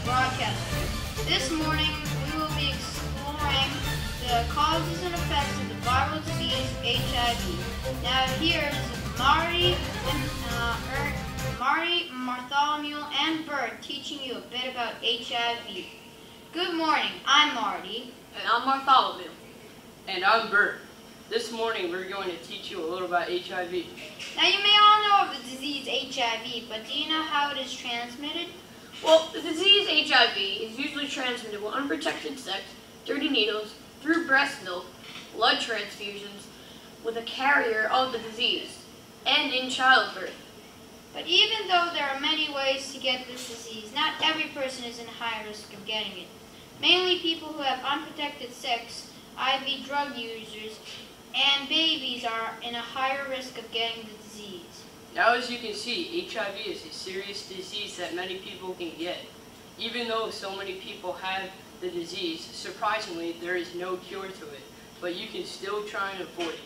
Newsbroadcast. This morning we will be exploring the causes and effects of the viral disease HIV. Now here is Marty, Bartholomew, and Bert teaching you a bit about HIV. Good morning, I'm Marty. And I'm Bartholomew. And I'm Bert. This morning we're going to teach you a little about HIV. Now you may all know of the disease HIV, but do you know how it is transmitted? Well, the disease HIV is usually transmitted with unprotected sex, dirty needles, through breast milk, blood transfusions, with a carrier of the disease, and in childbirth. But even though there are many ways to get this disease, not every person is in high risk of getting it. Mainly people who have unprotected sex, IV drug users, and babies are in a higher risk of getting the disease. Now, as you can see, HIV is a serious disease that many people can get. Even though so many people have the disease, surprisingly, there is no cure to it, but you can still try and avoid it.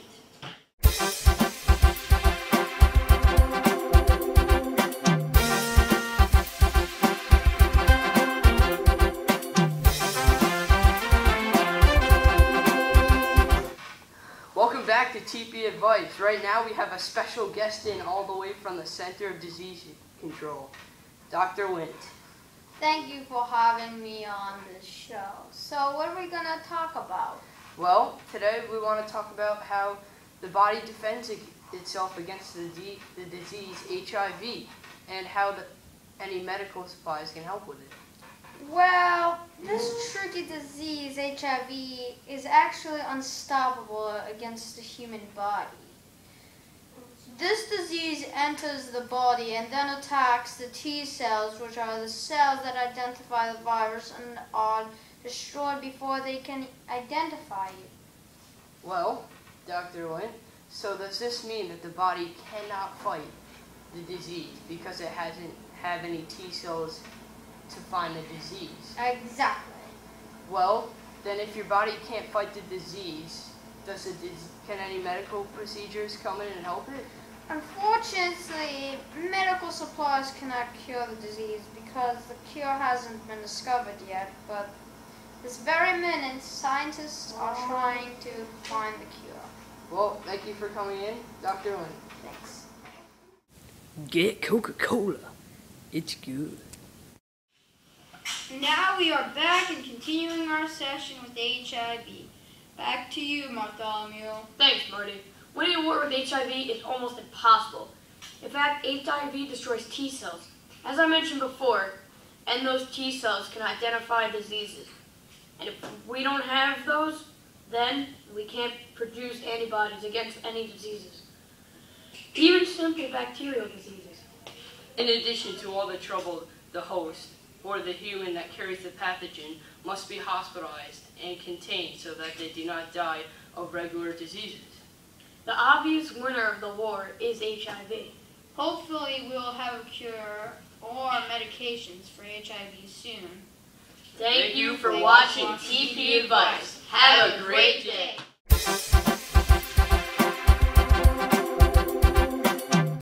Welcome back to TP Advice. Right now we have a special guest in all the way from the Center of Disease Control, Dr. Wint. Thank you for having me on this show. So what are we going to talk about? Well, today we want to talk about how the body defends itself against the disease HIV and how any medical supplies can help with it. Well, this tricky disease, HIV, is actually unstoppable against the human body. This disease enters the body and then attacks the T cells, which are the cells that identify the virus and are destroyed before they can identify it. Well, Dr. Wint, so does this mean that the body cannot fight the disease because it hasn't have any T cells to find the disease? Exactly. Well, then if your body can't fight the disease, can any medical procedures come in and help it? Unfortunately, medical supplies cannot cure the disease because the cure hasn't been discovered yet, but this very minute, scientists are trying to find the cure. Well, thank you for coming in, Dr. Wint. Thanks. Get Coca-Cola. It's good. Now we are back and continuing our session with HIV. Back to you, Bartholomew. Thanks, Marty. Winning a war with HIV is almost impossible. In fact, HIV destroys T cells, as I mentioned before, and those T cells can identify diseases. And if we don't have those, then we can't produce antibodies against any diseases, even simple bacterial diseases. In addition to all the trouble, the host, or the human that carries the pathogen, must be hospitalized and contained so that they do not die of regular diseases. The obvious winner of the war is HIV. Hopefully we will have a cure or medications for HIV soon. Thank you for watching TP Advice. Have a great day.